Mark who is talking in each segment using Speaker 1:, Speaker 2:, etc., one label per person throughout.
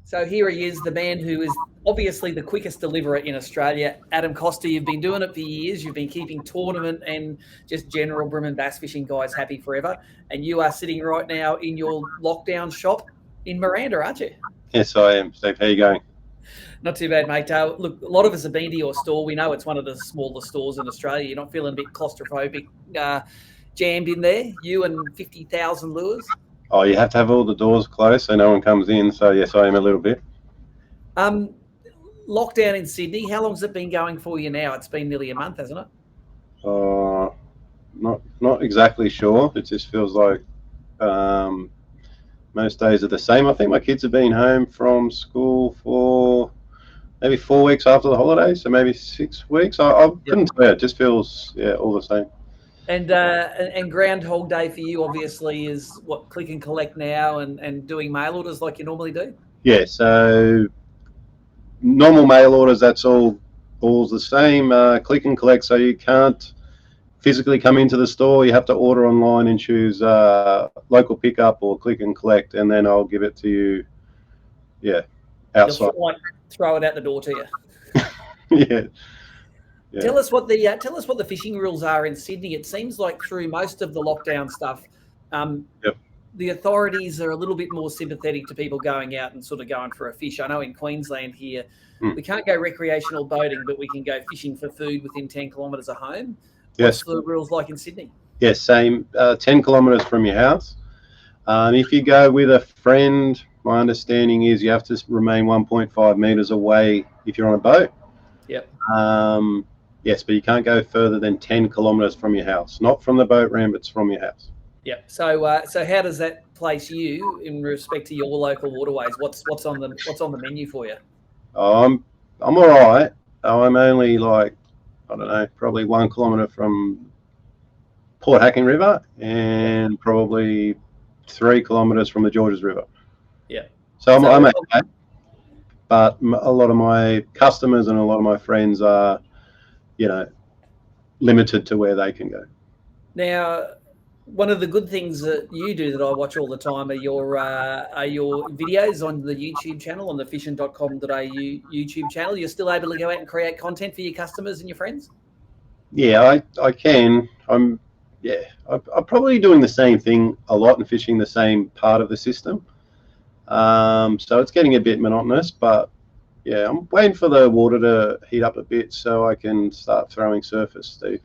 Speaker 1: So here he is, the man who is obviously the quickest deliverer in Australia. Adam Costa, you've been doing it for years. You've been keeping tournament and just general bream and bass fishing guys happy forever. And you are sitting right now in your lockdown shop in Miranda, aren't you?
Speaker 2: Yes, I am. Steve, how are you going?
Speaker 1: Not too bad, mate. Look, a lot of us have been to your store. We know it's one of the smaller stores in Australia. You're not feeling a bit claustrophobic, jammed in there, you and 50,000 lures?
Speaker 2: Oh, you have to have all the doors closed so no one comes in. So, yes, I am a little bit.
Speaker 1: Lockdown in Sydney, how long has it been going for you now? It's been nearly a month, hasn't it?
Speaker 2: Not exactly sure. It just feels like most days are the same. I think my kids have been home from school for maybe 4 weeks after the holidays, so maybe 6 weeks. I couldn't tell you. It just feels, all the same.
Speaker 1: And Groundhog Day for you obviously is what, click and collect now and doing mail orders like you normally do?
Speaker 2: Yeah, so normal mail orders, that's all the same. Click and collect, so you can't physically come into the store. You have to order online and choose local pickup or click and collect, and then I'll give it to you. Yeah, outside.
Speaker 1: Just like throw it out the door to you.
Speaker 2: Yeah. Yeah.
Speaker 1: Tell us what the fishing rules are in Sydney. It seems like through most of the lockdown stuff, the authorities are a little bit more sympathetic to people going out and sort of going for a fish. I know in Queensland here, we can't go recreational boating, but we can go fishing for food within 10 kilometres of home. What's the rules like in Sydney?
Speaker 2: Yes, same. 10 kilometres from your house. If you go with a friend, my understanding is you have to remain 1.5 metres away if you're on a boat.
Speaker 1: Yep.
Speaker 2: Yes, but you can't go further than 10 kilometres from your house. Not from the boat ramp, it's from your house.
Speaker 1: Yep. So how does that place you in respect to your local waterways? What's on the menu for you?
Speaker 2: I'm all right. I'm only like, I don't know, probably 1 kilometre from Port Hacking River and probably 3 kilometres from the Georges River.
Speaker 1: Yeah.
Speaker 2: So I'm okay. But a lot of my customers and a lot of my friends are, limited to where they can go.
Speaker 1: Now, one of the good things that you do that I watch all the time are your videos on the YouTube channel, on the fishing.com.au YouTube channel. You're still able to go out and create content for your customers and your friends?
Speaker 2: Yeah, I can. I'm probably doing the same thing a lot and fishing the same part of the system. So it's getting a bit monotonous, but yeah, I'm waiting for the water to heat up a bit so I can start throwing surface, Steve.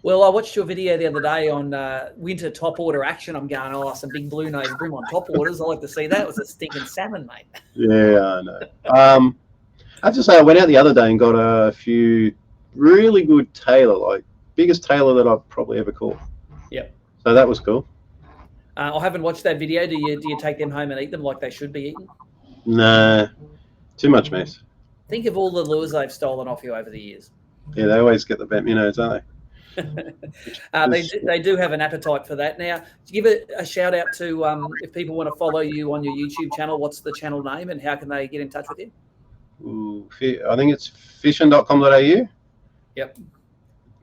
Speaker 1: Well, I watched your video the other day on winter top water action. I'm going, some big blue nose bream on top waters. I like to see that. It was a stinking salmon, mate.
Speaker 2: Yeah, I know. I have to say, I went out the other day and got a few really good tailor, like biggest tailor that I've probably ever caught.
Speaker 1: Yep.
Speaker 2: So that was cool.
Speaker 1: I haven't watched that video. Do you take them home and eat them like they should be eaten?
Speaker 2: No, too much mess.
Speaker 1: Think of all the lures they've stolen off you over the years.
Speaker 2: Yeah, they always get the bent minnows, don't
Speaker 1: they? They do have an appetite for that. Now, to give a shout out to if people want to follow you on your YouTube channel, what's the channel name and how can they get in touch with you?
Speaker 2: Ooh, I think it's fishing.com.au.
Speaker 1: Yep.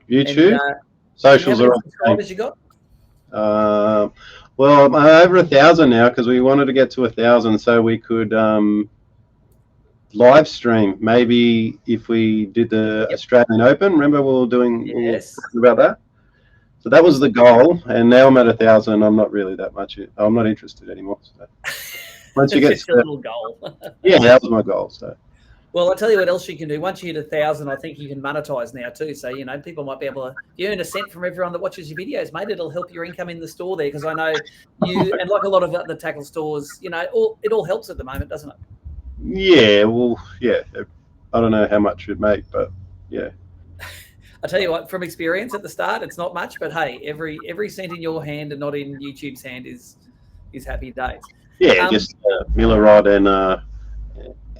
Speaker 2: YouTube.
Speaker 1: And,
Speaker 2: socials are all the same.
Speaker 1: Subscribers you got?
Speaker 2: Well, I'm over 1,000 now because we wanted to get to 1,000 so we could live stream. Maybe if we did the Australian Open, remember we were doing about that? So that was the goal, and now I'm at 1,000. I'm not really that much. I'm not interested anymore. So. Once you get
Speaker 1: a little goal.
Speaker 2: Yeah, that was my goal. So.
Speaker 1: Well, I'll tell you what else you can do. Once you hit 1,000, I think you can monetize now too. So, people might be able to earn a cent from everyone that watches your videos, mate. It'll help your income in the store there because I know you, and like a lot of other tackle stores, it all helps at the moment, doesn't it?
Speaker 2: Yeah, well, yeah. I don't know how much you'd make, but yeah.
Speaker 1: I tell you what, from experience at the start, it's not much, but hey, every cent in your hand and not in YouTube's hand is happy days.
Speaker 2: Yeah, just Miller rod and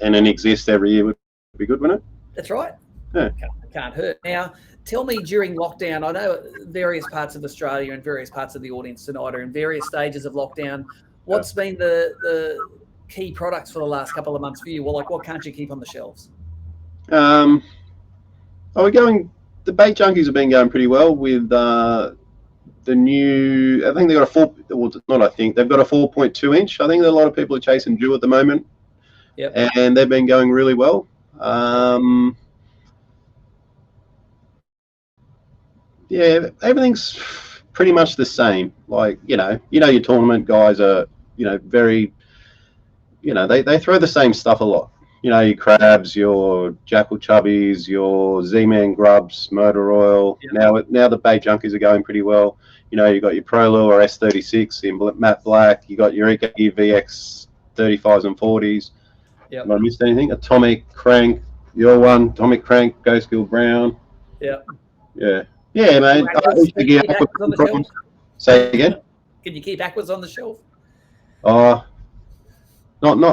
Speaker 2: an exist every year would be good, wouldn't it?
Speaker 1: That's right.
Speaker 2: Yeah.
Speaker 1: Can't hurt. Now, tell me during lockdown, I know various parts of Australia and various parts of the audience tonight are in various stages of lockdown. What's been the key products for the last couple of months for you? Well, like what can't you keep on the shelves? The bait junkies have been going pretty well with the new, I think they've got they've got a 4.2 inch. I think that a lot of people are chasing Jew at the moment. Yep.
Speaker 2: and they've been going really well. Yeah, everything's pretty much the same. Like, your tournament guys are, very, they throw the same stuff a lot. Your crabs, your jackal chubbies, your Z-Man grubs, motor oil. Yep. Now the bait junkies are going pretty well. You got your Pro Lure S36 in matte black. You got your Eco VX 35s and 40s.
Speaker 1: Yep.
Speaker 2: Have I missed anything? Atomic Crank, your one, Atomic Crank, Ghost Gill Brown.
Speaker 1: Yep.
Speaker 2: Yeah. Yeah, mate. Say again?
Speaker 1: Can you keep aquas on the shelf?
Speaker 2: Not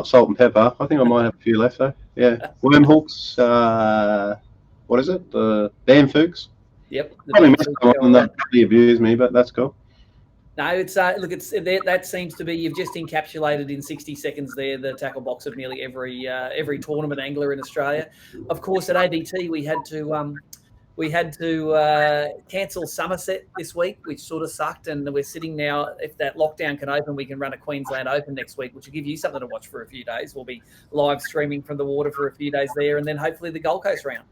Speaker 2: salt and pepper. I think I might have a few left though. Yeah. Worm hooks. What is it? The Bamfooks.
Speaker 1: Yep.
Speaker 2: Probably missed one and they probably abused me, but that's cool.
Speaker 1: No, it's look, that seems to be, you've just encapsulated in 60 seconds there the tackle box of nearly every tournament angler in Australia. Of course, at ABT we had to cancel Somerset this week, which sort of sucked, and we're sitting now. If that lockdown can open, we can run a Queensland Open next week, which will give you something to watch for a few days. We'll be live streaming from the water for a few days there, and then hopefully the Gold Coast round.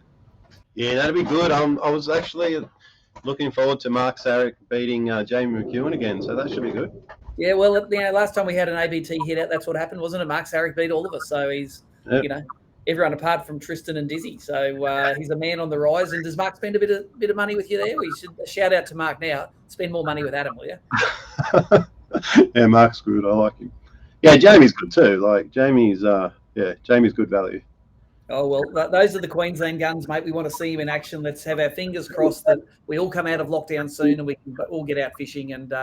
Speaker 1: Yeah,
Speaker 2: that'd be good. I was actually looking forward to Mark Sarek beating Jamie McEwen again, so that should be good.
Speaker 1: Yeah, well, last time we had an ABT hit out, that's what happened, wasn't it? Mark Sarek beat all of us, so he's, everyone apart from Tristan and Dizzy. So he's a man on the rise. And does Mark spend a bit of money with you there? We should shout out to Mark now. Spend more money with Adam, will you?
Speaker 2: Yeah, Mark's good. I like him. Yeah, Jamie's good too. Like Jamie's good value.
Speaker 1: Oh, well, those are the Queensland guns, mate. We want to see him in action. Let's have our fingers crossed that we all come out of lockdown soon and we can all get out fishing and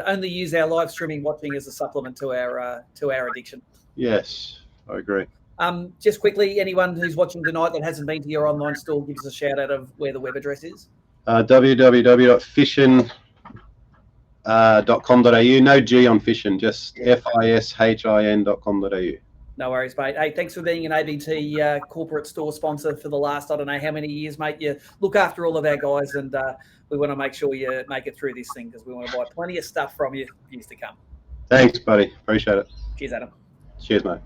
Speaker 1: only use our live streaming watching as a supplement to our addiction.
Speaker 2: Yes, I agree.
Speaker 1: Just quickly, anyone who's watching tonight that hasn't been to your online store, give us a shout out of where the web address is.
Speaker 2: www.fishin.com.au. No G on fishin, just fishin.com.au.
Speaker 1: No worries, mate. Hey, thanks for being an ABT corporate store sponsor for the last, I don't know how many years, mate. You look after all of our guys, and we want to make sure you make it through this thing because we want to buy plenty of stuff from you years to come.
Speaker 2: Thanks, buddy. Appreciate it.
Speaker 1: Cheers, Adam.
Speaker 2: Cheers, mate.